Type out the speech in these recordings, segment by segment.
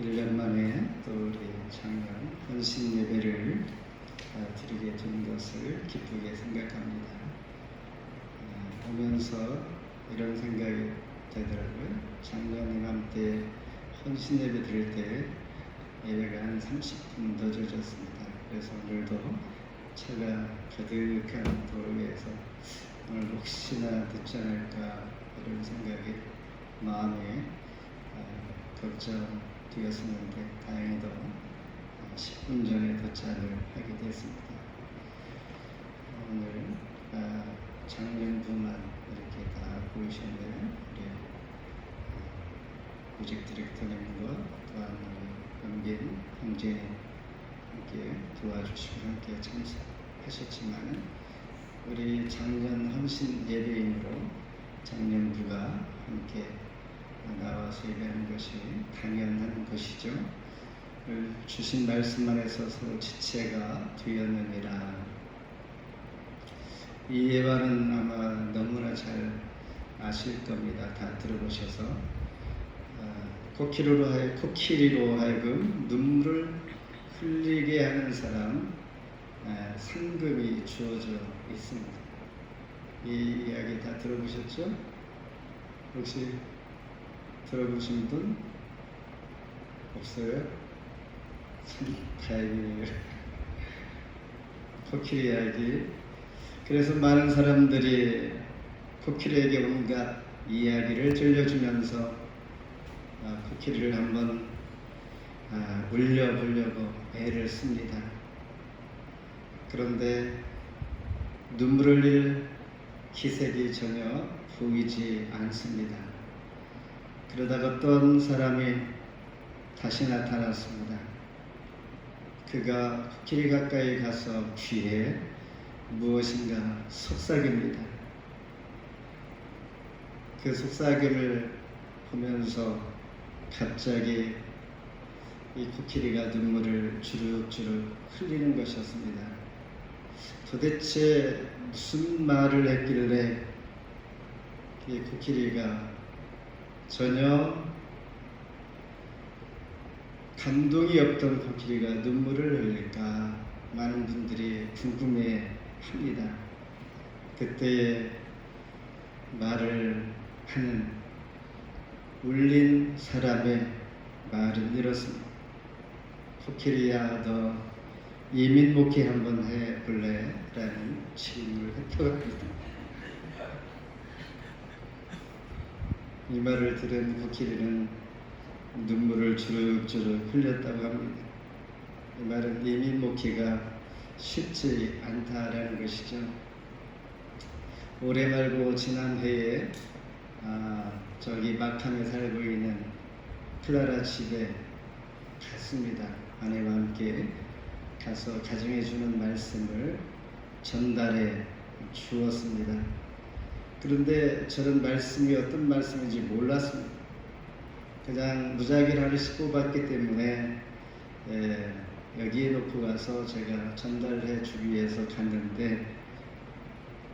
1년 만에 또 우리 작년 헌신 예배를 드리게 된 것을 기쁘게 생각합니다. 오면서 이런 생각이 되더라고요. 작년 이맘때 헌신 예배 드릴 때 예배가 한 30분 늦어졌습니다. 그래서 오늘도 차가 가득한 도로에서 오늘 혹시나 늦지 않을까 이런 생각이 마음에 걱정되었었는데 다행히도 10분 전에 도착을 하게 됐습니다. 오늘 작년부만 이렇게 다 보이셨네요. 우리 무직 디렉터님과 또한 우리 연빈 형제님 함께 도와주시고 함께 참석하셨지만 우리 작년 헌신 예배인으로 작년부가 함께 나와서 예배하는 것이 당연한 것이죠. 주신 말씀 안에서 서로 지체가 되었느니라. 이 예화는 아마 너무나 잘 아실 겁니다. 다 들어보셔서 코끼리로 하여금 눈물을 흘리게 하는 사람 상금이 주어져 있습니다. 이 이야기 다 들어보셨죠? 혹시 들어보신 분 없어요? 참 다행이네요. 코끼리 이야기. 그래서 많은 사람들이 코끼리에게 온갖 이야기를 들려주면서 코끼리를 한번 울려보려고 애를 씁니다. 그런데 눈물을 흘릴 기색이 전혀 보이지 않습니다. 그러다가 어떤 사람이 다시 나타났습니다. 그가 코끼리 가까이 가서 귀에 무엇인가 속삭입니다. 그 속삭임을 보면서 갑자기 이 코끼리가 눈물을 주룩주룩 흘리는 것이었습니다. 도대체 무슨 말을 했길래 이 코끼리가 전혀 감동이 없던 코끼리가 눈물을 흘릴까 많은 분들이 궁금해합니다. 그때의 말을 하는 울린 사람의 말은 이렇습니다. 코끼리야, 너 이민 목회 한번 해볼래? 라는 질문을 했다고 합니다. 이 말을 들은 코끼리는 눈물을 주룩주룩 흘렸다고 합니다. 이 말은 이민 목회가 쉽지 않다라는 것이죠. 올해 말고 지난 해에 저기 마캄에 살고 있는 클라라 집에 갔습니다. 아내와 함께 가서 가정해주는 말씀을 전달해 주었습니다. 그런데 저는 말씀이 어떤 말씀인지 몰랐습니다. 그냥 무작위를 하나씩 뽑았기 때문에 여기에 놓고 가서 제가 전달해 주기 위해서 갔는데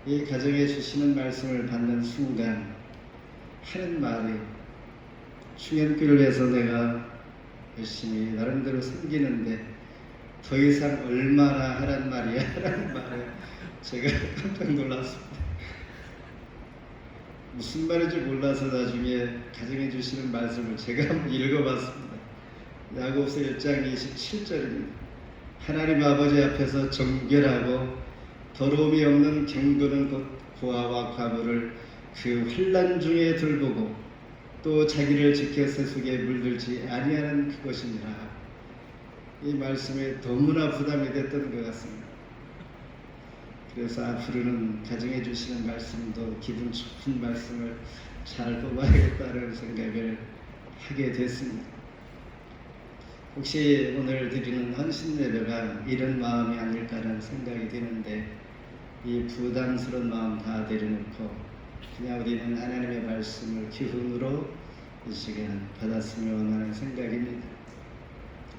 이 가정해 주시는 말씀을 받는 순간 하는 말이 충현교를 위해서 내가 열심히 나름대로 섬기는데 더 이상 얼마나 하란 말이야 라는 말에 제가 깜짝 놀랐습니다. 무슨 말인지 몰라서 나중에 가정해 주시는 말씀을 제가 한번 읽어봤습니다. 야고보서 1장 27절입니다. 하나님 아버지 앞에서 정결하고 더러움이 없는 경건은 곧 고아와 과부를 그 환난 중에 돌보고 또 자기를 지켜 세속에 물들지 아니하는 그것이니라. 이 말씀에 너무나 부담이 됐던 것 같습니다. 그래서 앞으로는 가정해 주시는 말씀도 기분 좋은 말씀을 잘 뽑아야겠다는 생각을 하게 됐습니다. 혹시 오늘 드리는 헌신 예배가 이런 마음이 아닐까라는 생각이 드는데 이 부담스러운 마음 다 내려놓고 그냥 우리는 하나님의 말씀을 기쁨으로 이 시간 받았으면 원하는 생각입니다.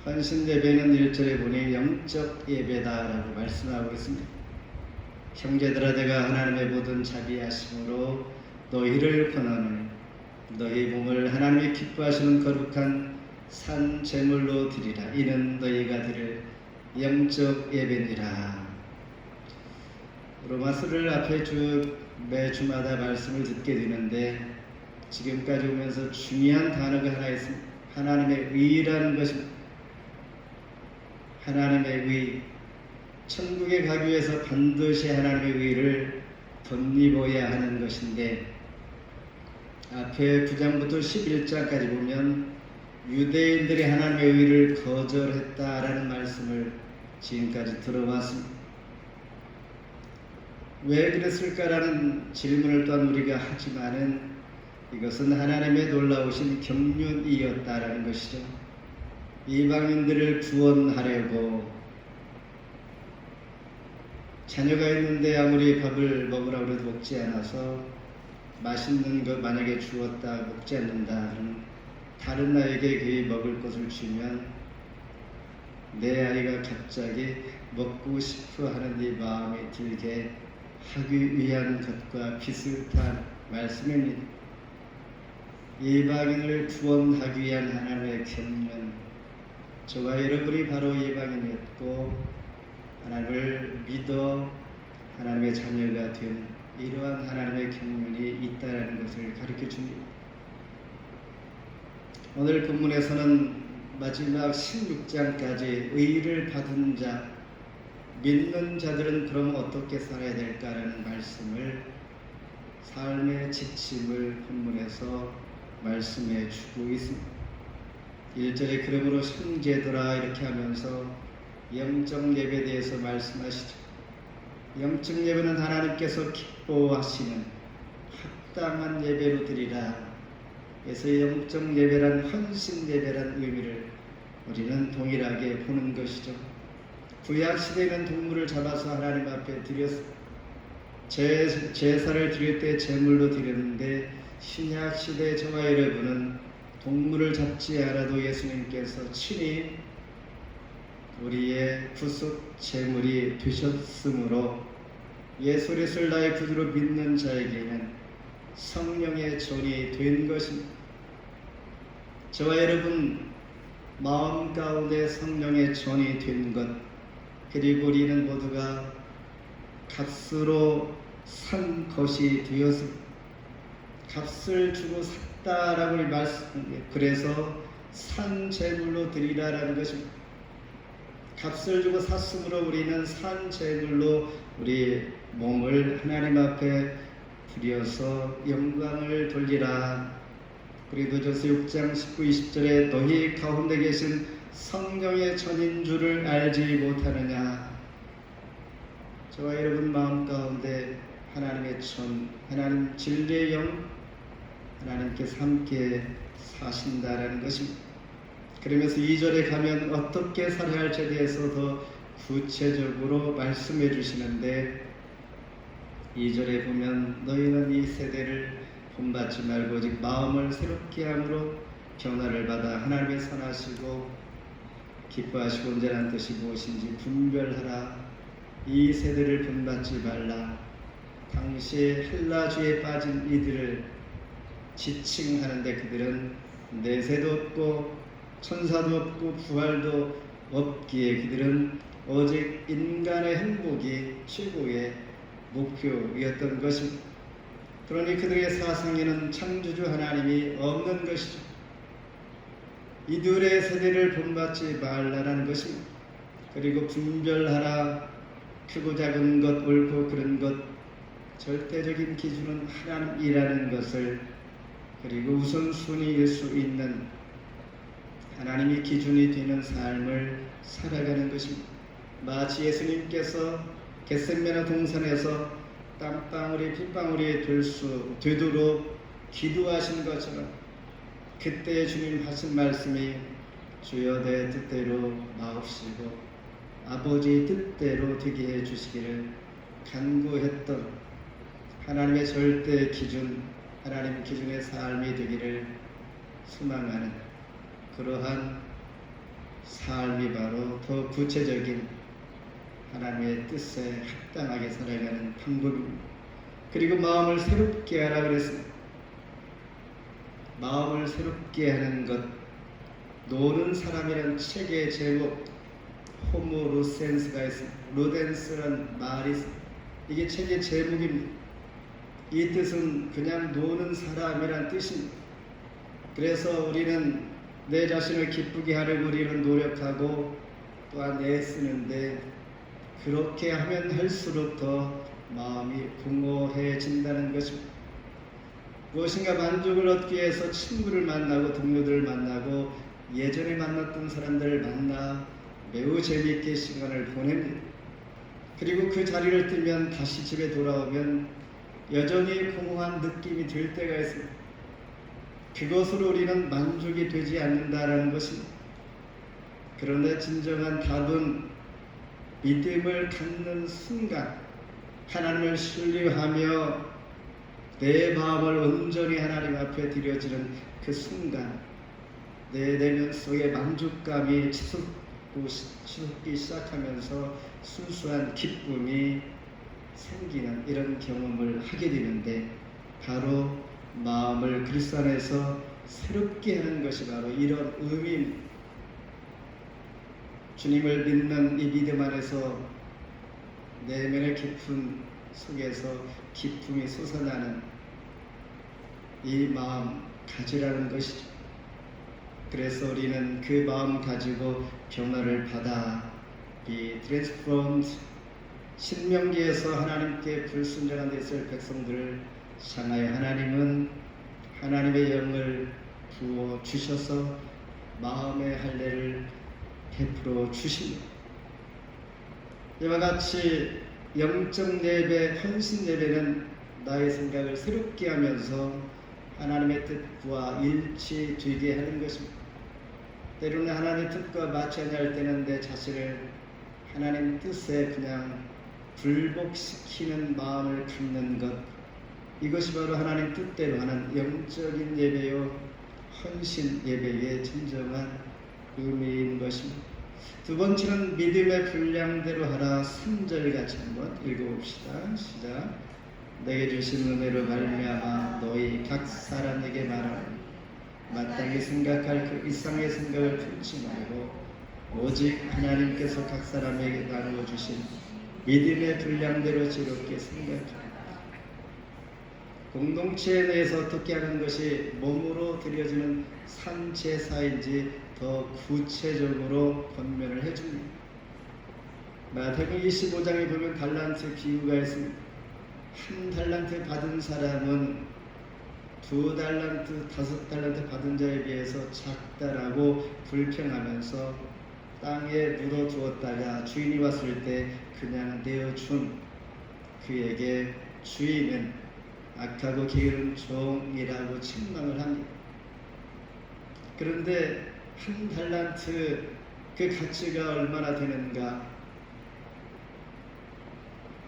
헌신 예배는 1절에 보니 영적 예배다라고 말씀하고 있습니다. 형제들아, 내가 하나님의 모든 자비하심으로 너희를 권하노니 너희 몸을 하나님이 기뻐하시는 거룩한 산 제물로 드리라. 이는 너희가 드릴 영적 예배니라. 로마서를 앞에 쭉 매주마다 말씀을 듣게 되는데 지금까지 오면서 중요한 단어가 하나 있습니다. 하나님의 의라는 것입니다. 하나님의 의. 천국에 가기 위해서 반드시 하나님의 의를 덧입어야 하는 것인데 앞에 9장부터 11장까지 보면 유대인들이 하나님의 의를 거절했다라는 말씀을 지금까지 들어왔습니다. 왜 그랬을까라는 질문을 또한 우리가 하지만은 이것은 하나님의 놀라우신 경륜이었다라는 것이죠. 이방인들을 구원하려고 자녀가 있는데 아무리 밥을 먹으라고 해도 먹지 않아서 맛있는 것 만약에 주었다 먹지 않는다 그러면 다른 아이에게 그 먹을 것을 주면 내 아이가 갑자기 먹고 싶어 하는 이 마음이 들게 하기 위한 것과 비슷한 말씀입니다. 이방인을 구원하기 위한 하나님의 경륜, 저와 여러분이 바로 이방인이었고 하나님을 믿어 하나님의 자녀가 된 이러한 하나님의 경륜이 있다는 것을 가르쳐 줍니다. 오늘 본문에서는 마지막 16장까지 의를 받은 자, 믿는 자들은 그럼 어떻게 살아야 될까라는 말씀을 삶의 지침을 본문에서 말씀해 주고 있습니다. 1절에 그러므로 형제들아 이렇게 하면서 영적 예배에 대해서 말씀하시죠. 영적 예배는 하나님께서 기뻐하시는 합당한 예배로 드리라. 그래서 영적 예배란 헌신 예배란 의미를 우리는 동일하게 보는 것이죠. 구약 시대에는 동물을 잡아서 하나님 앞에 드렸 제사를 드릴 때 제물로 드렸는데 신약 시대 저와 여러분은 동물을 잡지 않아도 예수님께서 친히 우리의 구속 제물이 되셨으므로 예수 그리스도를 나의 구주로 믿는 자에게는 성령의 전이 된 것입니다. 저와 여러분 마음 가운데 성령의 전이 된 것, 그리고 우리는 모두가 값으로 산 것이 되었습니다. 값을 주고 샀다라고 말씀합니다. 그래서 산 제물로 드리라라는 것입니다. 값을 주고 샀으므로 우리는 산 제물로 우리 몸을 하나님 앞에 드려서 영광을 돌리라. 고린도전서 6장 19, 20절에 너희 가운데 계신 성령의 전인 줄을 알지 못하느냐. 저와 여러분 마음 가운데 하나님의 전, 하나님 진리의 영, 하나님께서 함께 사신다라는 것입니다. 그러면서 2절에 가면 어떻게 살아야 할지에 대해서 더 구체적으로 말씀해 주시는데 2절에 보면 너희는 이 세대를 본받지 말고 오직 마음을 새롭게 함으로 변화를 받아 하나님의 선하시고 기뻐하시고 온전한 뜻이 무엇인지 분별하라. 이 세대를 본받지 말라. 당시에 헬라주의에 빠진 이들을 지칭하는데 그들은 내세도 없고 천사도 없고 부활도 없기에 그들은 오직 인간의 행복이 최고의 목표였던 것입니다. 그러니 그들의 사상에는 창조주 하나님이 없는 것이죠. 이들의 세대를 본받지 말라는 것입니다. 그리고 분별하라. 크고 작은 것, 옳고 그른 것, 절대적인 기준은 하나님이라는 것을, 그리고 우선순위일 수 있는 하나님이 기준이 되는 삶을 살아가는 것입니다. 마치 예수님께서 겟세마네 동산에서 땀방울이 핏방울이 되도록 기도하신 것처럼 그때 주님 하신 말씀이 주여 내 뜻대로 마옵시고 아버지 뜻대로 되게 해주시기를 간구했던 하나님의 절대 기준, 하나님 기준의 삶이 되기를 소망하는 그러한 삶이 바로 더 구체적인 하나님의 뜻에 합당하게 살아가는 방법입니다. 그리고 마음을 새롭게 하라 그랬습니다. 마음을 새롭게 하는 것, 노는 사람이라는 책의 제목 호모 루센스가 있습니다. 루덴스란 말이 있습니다. 이게 책의 제목입니다. 이 뜻은 그냥 노는 사람이란 뜻입니다. 그래서 우리는 내 자신을 기쁘게 하려고 우리는 노력하고 또한 애쓰는데 그렇게 하면 할수록 더 마음이 공허해진다는 것입니다. 무엇인가 만족을 얻기 위해서 친구를 만나고 동료들을 만나고 예전에 만났던 사람들을 만나 매우 재미있게 시간을 보냅니다. 그리고 그 자리를 뜨면 다시 집에 돌아오면 여전히 공허한 느낌이 들 때가 있습니다. 그것으로 우리는 만족이 되지 않는다라는 것입니다. 그런데 진정한 답은 믿음을 갖는 순간 하나님을 신뢰하며 내 마음을 온전히 하나님 앞에 드려지는 그 순간 내 내면 속에 만족감이 치솟기 시작하면서 순수한 기쁨이 생기는 이런 경험을 하게 되는데 바로 마음을 그리스도 안에서 새롭게 하는 것이 바로 이런 의미입니다. 주님을 믿는 이 믿음 안에서 내면의 깊은 속에서 기쁨이 솟아나는 이 마음 가지라는 것이죠. 그래서 우리는 그 마음 가지고 변화를 받아 이 트랜스포럼드 신명기에서 하나님께 불순종한 데 있을 백성들을 향하여 하나님은 하나님의 영을 부어 주셔서 마음의 할례를 베풀어 주십니다. 이와 같이 영적 예배, 헌신 예배는 나의 생각을 새롭게 하면서 하나님의 뜻과 일치되게 하는 것입니다. 때로는 하나님의 뜻과 맞지 않을 때는 내 자신을 하나님 뜻에 그냥 불복시키는 마음을 갖는 것, 이것이 바로 하나님 뜻대로 하는 영적인 예배요 헌신 예배의 진정한 의미인 것입니다. 두 번째는 믿음의 분량대로 하라. 3절 같이 한번 읽어봅시다. 시작. 내게 주신 은혜로 말미암아 너희 각 사람에게 말하라. 마땅히 생각할 그 이상의 생각을 품지 말고 오직 하나님께서 각 사람에게 나누어 주신 믿음의 분량대로 지롭게 생각하라. 공동체에 대해서 어떻게 하는 것이 몸으로 드려지는 산제사인지 더 구체적으로 권면을 해줍니다. 마태복음 25장에 보면 달란트 비유가 있습니다. 한 달란트 받은 사람은 2달란트, 5달란트 받은 자에 비해서 작다라고 불평하면서 땅에 묻어두었다가 주인이 왔을 때 그냥 내어준 그에게 주인은 악하고 게으른 종이라고 책망을 합니다. 그런데 한 달란트 그 가치가 얼마나 되는가?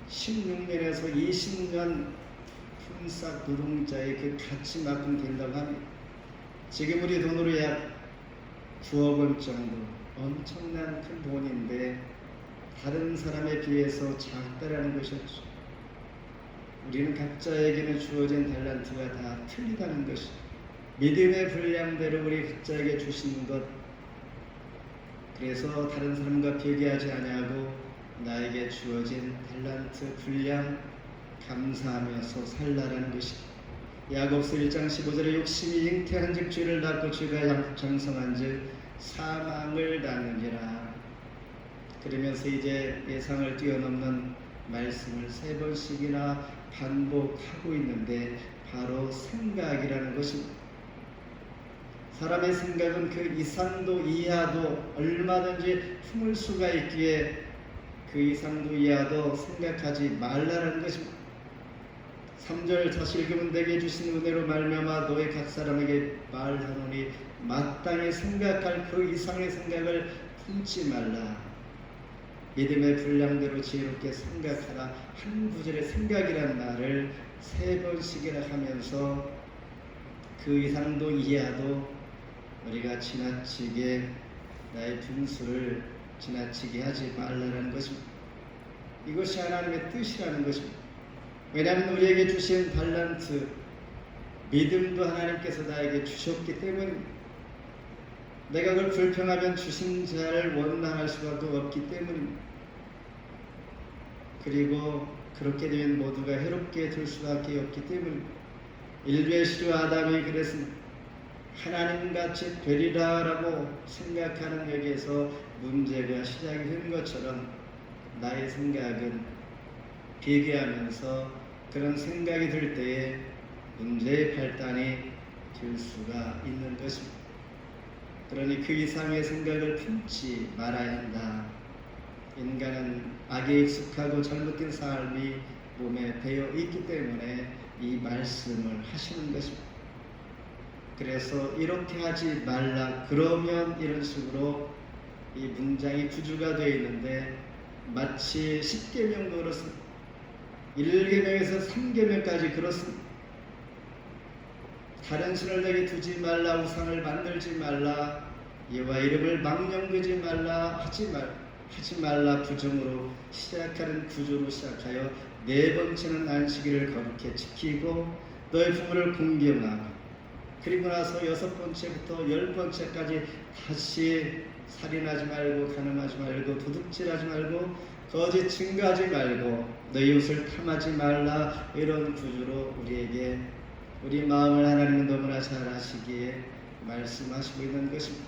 16년에서 20년 품삯 노동자의 그 가치만큼 된다고 합니다. 지금 우리 돈으로 약 9억 원 정도, 엄청난 큰 돈인데 다른 사람에 비해서 작다라는 것이었죠. 우리는 각자에게는 주어진 달란트가 다 틀리다는 것이, 믿음의 분량대로 우리 각자에게 주시는 것, 그래서 다른 사람과 비교하지 아니하고 나에게 주어진 달란트 분량 감사하면서 살라라는 것이. 야고보서 1장 15절에 욕심이 잉태한즉 죄를 낳고 죄가 장성한즉 사망을 낳느니라. 그러면서 이제 예상을 뛰어넘는 말씀을 3번씩이나 반복하고 있는데 바로 생각이라는 것입니다. 사람의 생각은 그 이상도 이하도 얼마든지 품을 수가 있기에 그 이상도 이하도 생각하지 말라는 것입니다. 3절 다시 읽으면 내게 주신 은혜로 말미암아 너희 각 사람에게 말하노니 마땅히 생각할 그 이상의 생각을 품지 말라. 믿음의 분량대로 지혜롭게 생각하라. 한 구절의 생각이라는 말을 3번씩이나 하면서 그 이상도 이하도 우리가 지나치게 나의 분수를 지나치게 하지 말라는 것입니다. 이것이 하나님의 뜻이라는 것입니다. 왜냐하면 우리에게 주신 달란트, 믿음도 하나님께서 나에게 주셨기 때문입니다. 내가 그걸 불평하면 주신 자를 원망할 수밖에 없기 때문입니다. 그리고 그렇게 되면 모두가 해롭게 될 수밖에 없기 때문입니다. 일베시로 아담이 그랬습니다. 하나님같이 되리라라고 생각하는 여기에서 문제가 시작이 된 것처럼 나의 생각은 비교하면서 그런 생각이 들 때에 문제의 발단이 될 수가 있는 것입니다. 그러니 그 이상의 생각을 품지 말아야 한다. 인간은 악에 익숙하고 잘못된 삶이 몸에 배어 있기 때문에 이 말씀을 하시는 것입니다. 그래서 이렇게 하지 말라 그러면 이런 식으로 이 문장이 구조가 되어 있는데 마치 10계명도 그렇습니다. 1계명에서 3계명까지 그렇습니다. 다른 신을 내게 두지 말라, 우상을 만들지 말라, 여호와 이름을 망령되지 말라, 하지 말라 구정으로 시작하는 구조로 시작하여 네 번째는 안식일을 거룩히 지키고 너의 부모를 공경하고 그리고 나서 6번째부터 10번째까지 다시 살인하지 말고 간음하지 말고 도둑질하지 말고 거짓 증거하지 말고 너희 이웃을 탐하지 말라. 이런 구조로 우리에게 우리 마음을 하나님은 너무나 잘 아시기에 말씀하시고 있는 것입니다.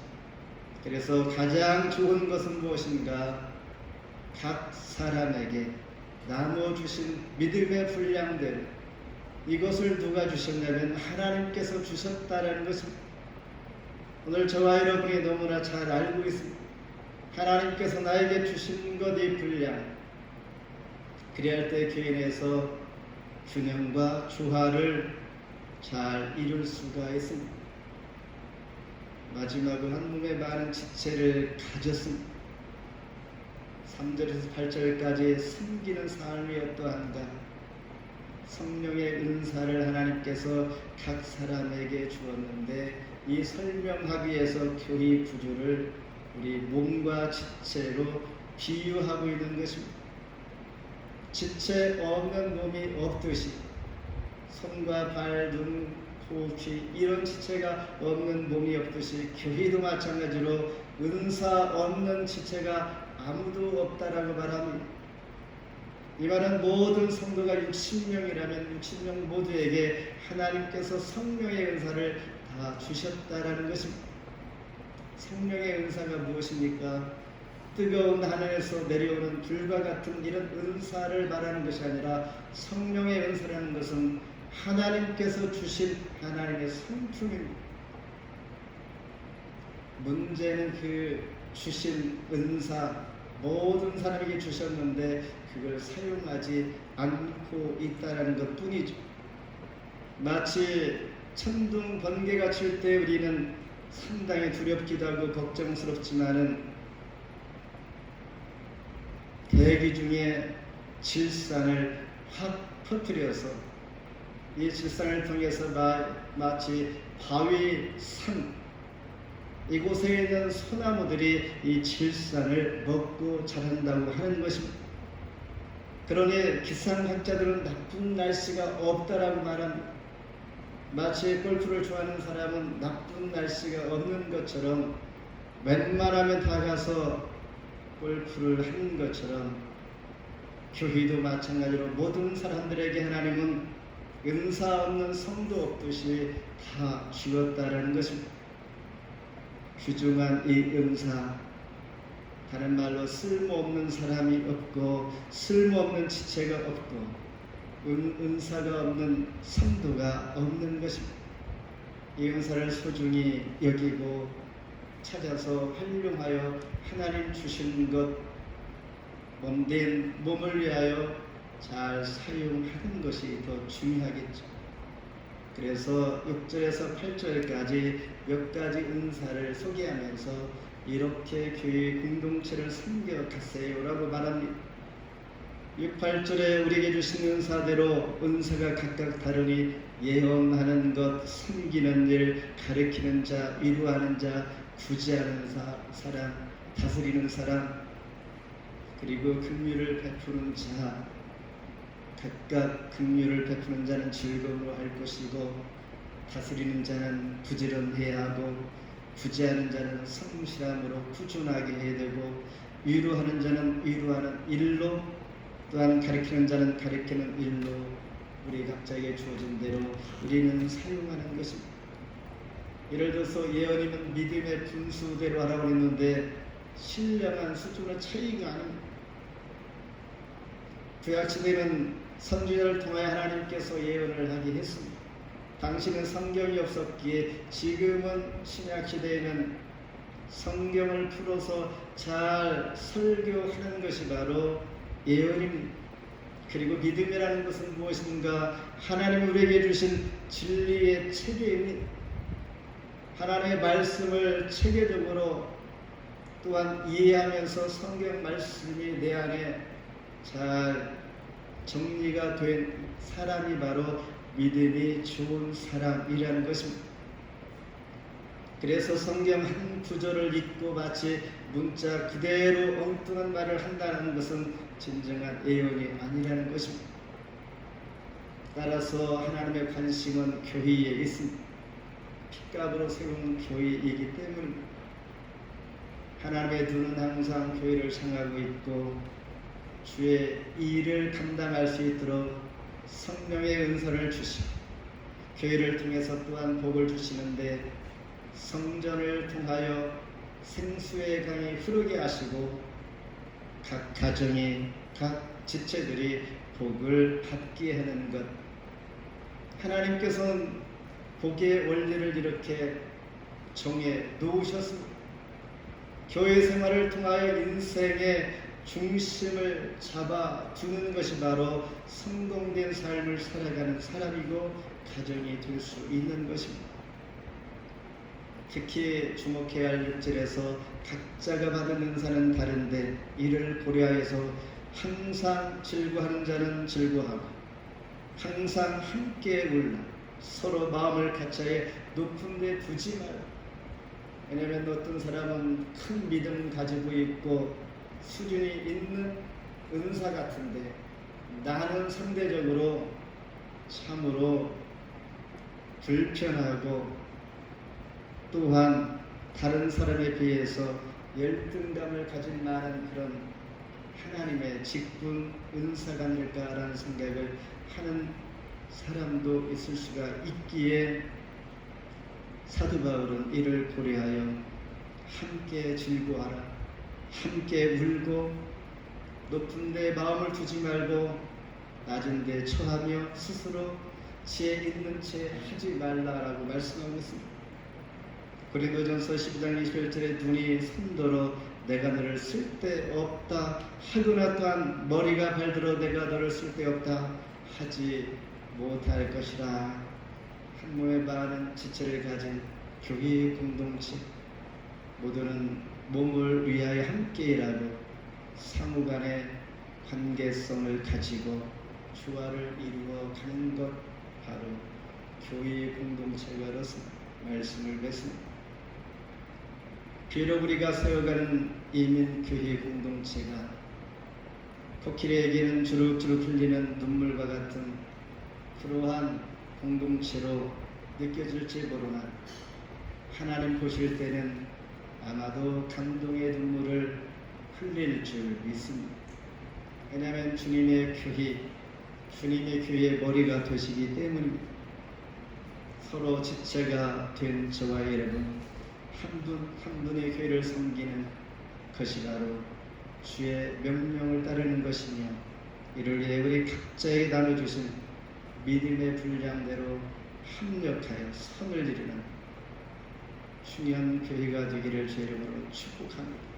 그래서 가장 좋은 것은 무엇인가? 각 사람에게 나누어 주신 믿음의 분량대로 이것을 누가 주셨냐면 하나님께서 주셨다라는 것입니다. 오늘 저와 여러분이 너무나 잘 알고 있습니다. 하나님께서 나에게 주신 것 이 분량, 그리할 때 교회 내에서 균형과 조화를 잘 이룰 수가 있습니다. 마지막으로 한 몸에 많은 지체를 가졌습니다. 3절에서 8절까지 숨기는 삶이 어떠한가? 성령의 은사를 하나님께서 각 사람에게 주었는데 이 설명하기 위해서 교리 구조를 우리 몸과 지체로 비유하고 있는 것입니다. 지체 없는 몸이 없듯이 손과 발, 눈, 코, 귀 이런 지체가 없는 몸이 없듯이 교회도 마찬가지로 은사 없는 지체가 아무도 없다라고 말합니다. 이 말은 모든 성도가 60명이라면 60명 모두에게 하나님께서 성령의 은사를 다 주셨다라는 것입니다. 성령의 은사가 무엇입니까? 뜨거운 하늘에서 내려오는 불과 같은 이런 은사를 말하는 것이 아니라 성령의 은사라는 것은 하나님께서 주신 하나님의 성품입니다. 문제는 그 주신 은사 모든 사람에게 주셨는데 그걸 사용하지 않고 있다는 것뿐이죠. 마치 천둥 번개가 칠 때 우리는 상당히 두렵기도 하고 걱정스럽지만은 대기 중에 질산을 확 퍼뜨려서 이 질산을 통해서 마치 바위 산 이곳에 있는 소나무들이 이 질산을 먹고 자란다고 하는 것입니다. 그러니 기상학자들은 나쁜 날씨가 없다라고 말합니다. 마치 골프를 좋아하는 사람은 나쁜 날씨가 없는 것처럼 웬만하면 다 가서 골프를 하는 것처럼 교회도 마찬가지로 모든 사람들에게 하나님은 은사 없는 성도 없듯이 다 주었다라는 것입니다. 귀중한 이 은사, 다른 말로 쓸모없는 사람이 없고 쓸모없는 지체가 없고 은사가 없는 성도가 없는 것입니다. 이 은사를 소중히 여기고 찾아서 활용하여 하나님 주신 것 몸된 몸을 위하여 잘 사용하는 것이 더 중요하겠죠. 그래서 6절에서 8절까지 몇 가지 은사를 소개하면서 이렇게 교회 공동체를 섬겨가세요라고 말합니다. 6, 8절에 우리에게 주신 은사대로 은사가 각각 다르니 예언하는 것, 섬기는 일, 가르치는 자, 위로하는 자, 구제하는 사람, 다스리는 사람, 그리고 긍휼을 베푸는 자, 각각 긍휼을 베푸는 자는 즐거움으로 할 것이고 다스리는 자는 부지런해야 하고 구제하는 자는 성실함으로 꾸준하게 해야 되고, 위로하는 자는 위로하는 일로, 또한 가르치는 자는 가르치는 일로 우리 각자에게 주어진 대로 우리는 사용하는 것입니다. 예를 들어서 예언이면 믿음의 분수대로 하라고 했는데 신령한 수준의 차이가 아닙니다. 구약시대는 선지자를 통하여 하나님께서 예언을 하게 했습니다. 당시는 성경이 없었기에 지금은 신약시대에는 성경을 풀어서 잘 설교하는 것이 바로 예언입니다. 그리고 믿음이라는 것은 무엇인가? 하나님이 우리에게 주신 진리의 체계입니다. 하나님의 말씀을 체계적으로 또한 이해하면서 성경 말씀이 내 안에 잘 정리가 된 사람이 바로 믿음이 좋은 사람이라는 것입니다. 그래서 성경 한 구절을 읽고 마치 문자 그대로 엉뚱한 말을 한다는 것은 진정한 예언이 아니라는 것입니다. 따라서 하나님의 관심은 교회에 있습니다. 핏값으로 세운 교회이기 때문입니다. 하나님의 눈은 항상 교회를 향하고 있고 주의 일을 감당할 수 있도록 성령의 은사를 주시고 교회를 통해서 또한 복을 주시는데 성전을 통하여 생수의 강이 흐르게 하시고 각 가정이 각 지체들이 복을 받게 하는 것, 하나님께서는 복의 원리를 이렇게 정해 놓으셨습니다. 교회 생활을 통하여 인생의 중심을 잡아두는 것이 바로 성공된 삶을 살아가는 사람이고 가정이 될 수 있는 것입니다. 특히 주목해야 할 6절에서 각자가 받은 은사는 다른데 이를 고려하여서 항상 즐거워하는 자는 즐거워하고 항상 함께 울라 서로 마음을 같이하여 높은 데 두지 말라. 왜냐하면 어떤 사람은 큰 믿음 가지고 있고 수준이 있는 은사 같은데 나는 상대적으로 참으로 불편하고 또한 다른 사람에 비해서 열등감을 가진 많은 그런 하나님의 직분 은사가 아닐까라는 생각을 하는 사람도 있을 수가 있기에 사도 바울은 이를 고려하여 함께 즐거워하라, 함께 울고 높은 데 마음을 두지 말고 낮은 데 처하며 스스로 지혜 있는 채 하지 말라라고 말씀하고 있습니다. 고린도전서 12장 21절에 눈이 손더러 내가 너를 쓸데없다 하거나 또한 머리가 발들어 내가 너를 쓸데없다 하지 못할 것이라. 한 몸에 많은 지체를 가진 교회 공동체 모두는 몸을 위하여 함께 일하고 상호간의 관계성을 가지고 조화를 이루어 가는 것 바로 교회 공동체가 그렇습니다. 말씀을 맺습니다. 비록 우리가 세워가는 이민교회 공동체가 코끼리에게는 주룩주룩 흘리는 눈물과 같은 그러한 공동체로 느껴질지 모르나 하나님 보실 때는 아마도 감동의 눈물을 흘릴 줄 믿습니다. 왜냐하면 주님의 교회의 머리가 되시기 때문입니다. 서로 지체가 된 저와 여러분 한 분 한 분의 교회를 섬기는 것이 바로 주의 명령을 따르는 것이며 이를 위해 우리 각자에게 나눠주신 믿음의 분량대로 합력하여 선을 이루는 중요한 교회가 되기를 주의 이름으로 축복합니다.